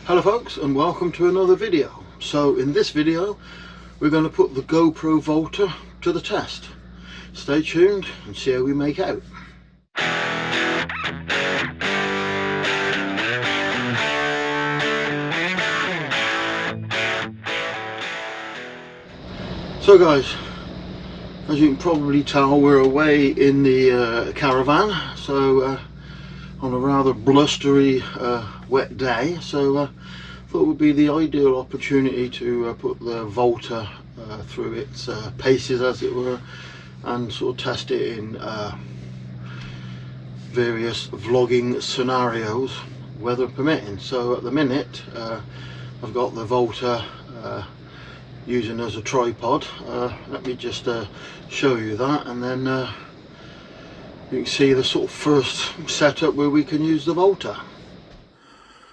Hello folks, and welcome to another video. So in this video we're going to put the GoPro Volta to the test. Stay tuned and see how we make out. So guys, as you can probably tell, we're away in the caravan, so on a rather blustery wet day, so thought it would be the ideal opportunity to put the Volta through its paces, as it were, and sort of test it in various vlogging scenarios, weather permitting. So at the minute I've got the Volta using as a tripod. Let me just show you that, and then you can see the sort of first setup where we can use the Volta.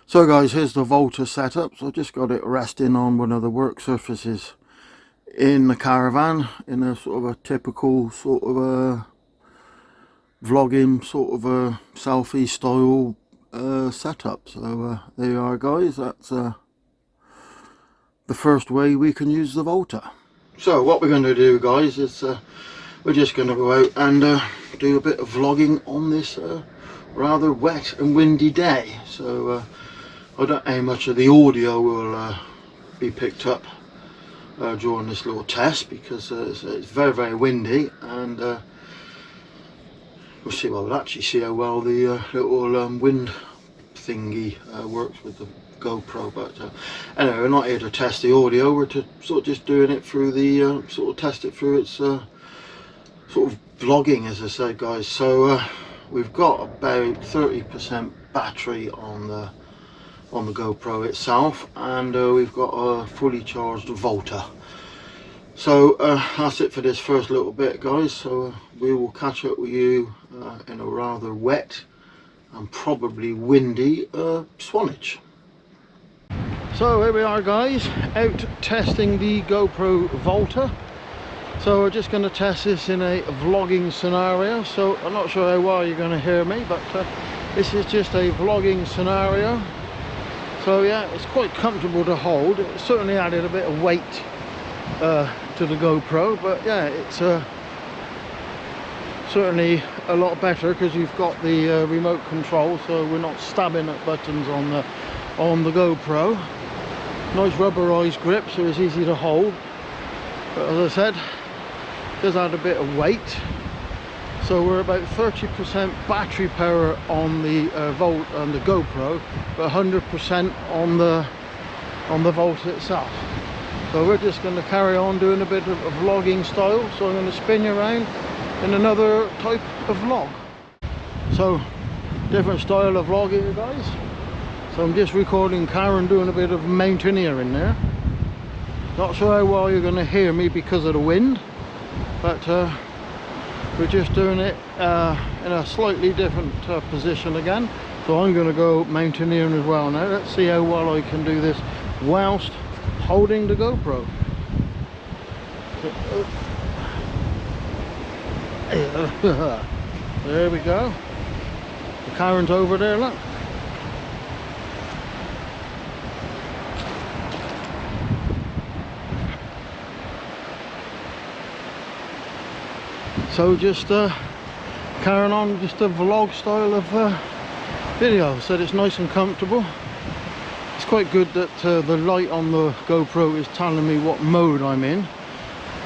So guys, here's the Volta setup. So I just got it resting on one of the work surfaces in the caravan, in a sort of a typical sort of a vlogging sort of a selfie style setup. So there you are guys, that's the first way we can use the Volta. So what we're going to do guys is we're just going to go out and do a bit of vlogging on this rather wet and windy day. So I don't know how much of the audio will be picked up during this little test, because it's very windy, and we'll see. Well, we'll actually see how well the little wind thingy works with the GoPro. But anyway, we're not here to test the audio, we're to sort of just doing it through the sort of test it through its sort of vlogging, as I said guys. So we've got about 30% battery on the GoPro itself, and we've got a fully charged Volta. So that's it for this first little bit guys. So we will catch up with you in a rather wet and probably windy Swanage. So here we are guys, out testing the GoPro Volta. So we're just going to test this in a vlogging scenario. So I'm not sure how well you're going to hear me, but this is just a vlogging scenario. So yeah, it's quite comfortable to hold. It certainly added a bit of weight to the GoPro, but yeah, it's certainly a lot better because you've got the remote control, so we're not stabbing at buttons on the GoPro. Nice rubberized grip, so it's easy to hold. But as I said, it does add a bit of weight. So we're about 30% battery power on the GoPro, but 100% on the Volta itself. So we're just going to carry on doing a bit of a vlogging style. So I'm going to spin you around in another type of vlog. So different style of vlog here guys. So I'm just recording Karen doing a bit of mountaineering there. Not sure how well you're going to hear me because of the wind, but we're just doing it in a slightly different position again. So I'm going to go mountaineering as well now. Let's see how well I can do this whilst holding the GoPro. There we go. The Karen's over there, look. So just carrying on just a vlog style of video, so it's nice and comfortable. It's quite good that the light on the GoPro is telling me what mode I'm in.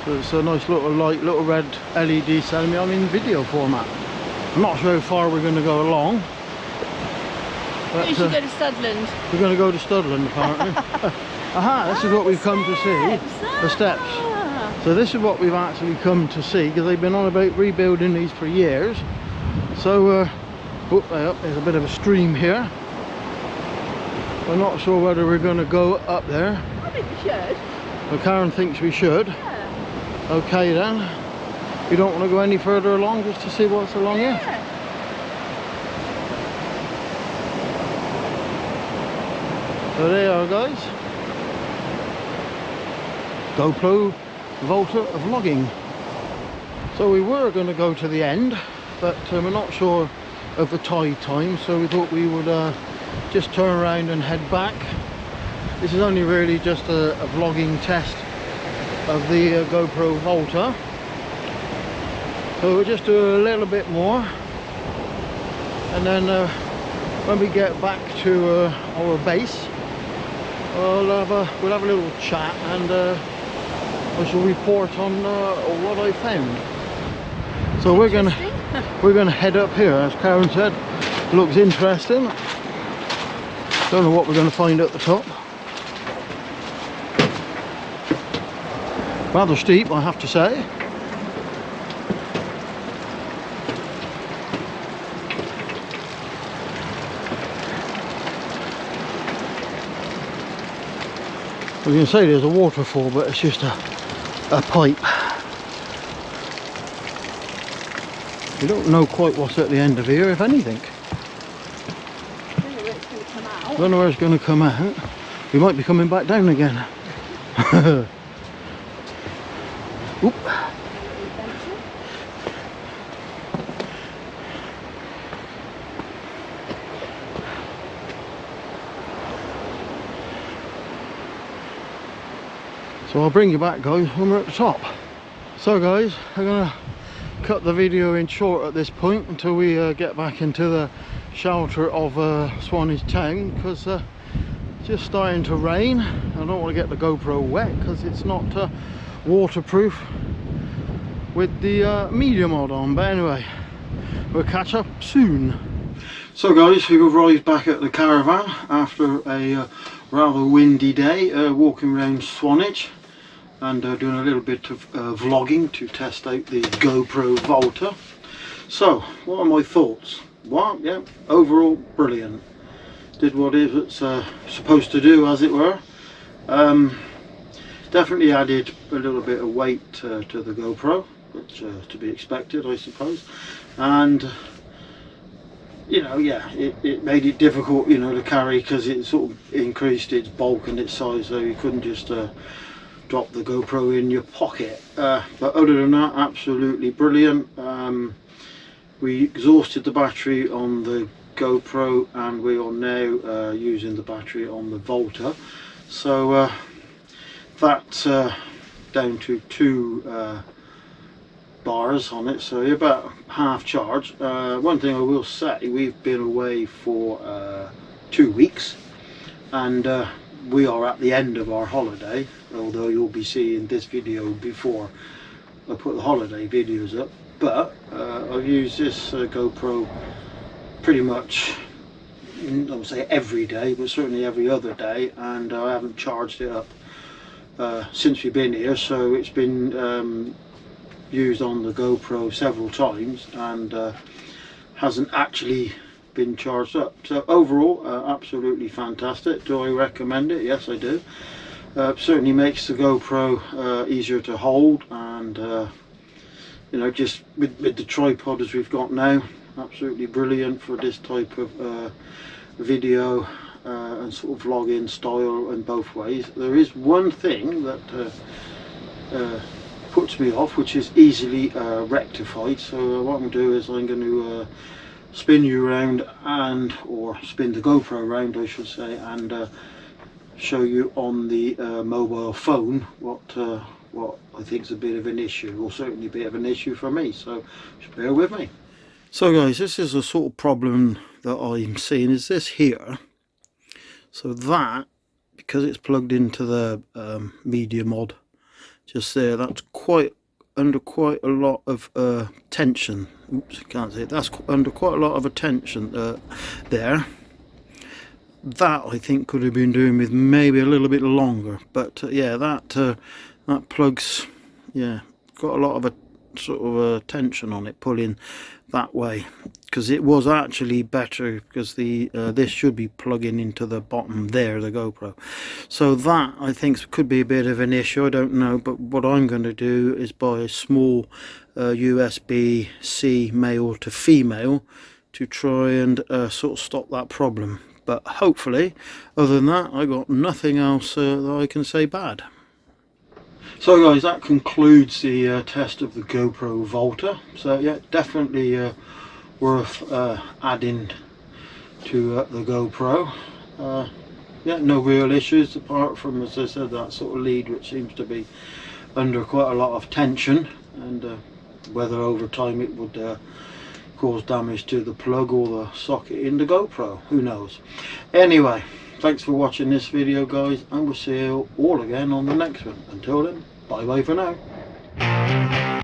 So it's a nice little light, little red LED telling me I'm in video format. I'm not sure how far we're going to go along. But, you should go to Studland. We're going to go to Studland apparently. Aha, this is what we've come to see, the steps. So this is what we've actually come to see, because they've been on about rebuilding these for years. So there's a bit of a stream here. I'm not sure whether we're going to go up there. I think we should. Well, Karen thinks we should. Yeah. Okay then. You don't want to go any further along just to see what's along here? So there you are guys. GoPro Volta vlogging. So we were going to go to the end, but we're not sure of the tide time, so we thought we would just turn around and head back this is only really just a vlogging test of the GoPro Volta. So we'll just do a little bit more, and then when we get back to our base, we'll have a little chat, and I shall report on what I found. So we're gonna head up here, as Karen said. Looks interesting. Don't know what we're going to find at the top. Rather steep, I have to say. I was going to say there's a waterfall, but it's just a pipe. You don't know quite what's at the end of here, if anything. I don't know where it's going to come out. We might be coming back down again. Oop. So I'll bring you back, guys, when we're at the top. So guys, I'm going to cut the video in short at this point until we get back into the shelter of Swanage town, because it's just starting to rain. I don't want to get the GoPro wet because it's not waterproof with the media mod on. But anyway, we'll catch up soon. So guys, we've arrived back at the caravan after a rather windy day, walking around Swanage and doing a little bit of vlogging to test out the GoPro Volta. So what are my thoughts? Well, yeah, overall brilliant. Did what it's supposed to do, as it were. Definitely added a little bit of weight to the GoPro, which to be expected, I suppose. And you know, yeah, it made it difficult, you know, to carry, because it sort of increased its bulk and its size, so you couldn't just drop the GoPro in your pocket. But other than that, absolutely brilliant. We exhausted the battery on the GoPro, and we are now using the battery on the Volta. So that's down to 2 bars on it, so you're about half charge. One thing I will say, we've been away for 2 weeks, and we are at the end of our holiday, although you'll be seeing this video before I put the holiday videos up. But I've used this GoPro pretty much, I would say every day, but certainly every other day, and I haven't charged it up since we've been here. So it's been used on the GoPro several times, and hasn't actually been charged up. So overall, absolutely fantastic. Do I recommend it? Yes, I do. Certainly makes the GoPro easier to hold, and you know, just with the tripod as we've got now, absolutely brilliant for this type of video and sort of vlogging style in both ways. There is one thing that puts me off, which is easily rectified. So what I'm going to do is I'm going to spin you around, or spin the GoPro around, I should say, and show you on the mobile phone what I think is a bit of an issue, or certainly a bit of an issue for me. So just bear with me. So guys, this is a sort of problem that I'm seeing, is this here. So that, because it's plugged into the media mod just there, that's under quite a lot of tension. Oops, I can't say it. That's under quite a lot of tension there. That I think could have been doing with maybe a little bit longer, but yeah, that plugs, yeah, got a lot of a sort of tension on it, pulling that way, because it was actually better, because the this should be plugging into the bottom there, the GoPro. So that I think could be a bit of an issue, I don't know. But what I'm going to do is buy a small USB-C male to female to try and sort of stop that problem. But hopefully, other than that, I got nothing else that I can say bad. So guys, that concludes the test of the GoPro Volta. So yeah, definitely worth adding to the GoPro. yeah, no real issues apart from, as I said, that sort of lead which seems to be under quite a lot of tension, and whether over time it would cause damage to the plug or the socket in the GoPro, who knows. Anyway, thanks for watching this video, guys, and we'll see you all again on the next one. Until then, bye bye for now.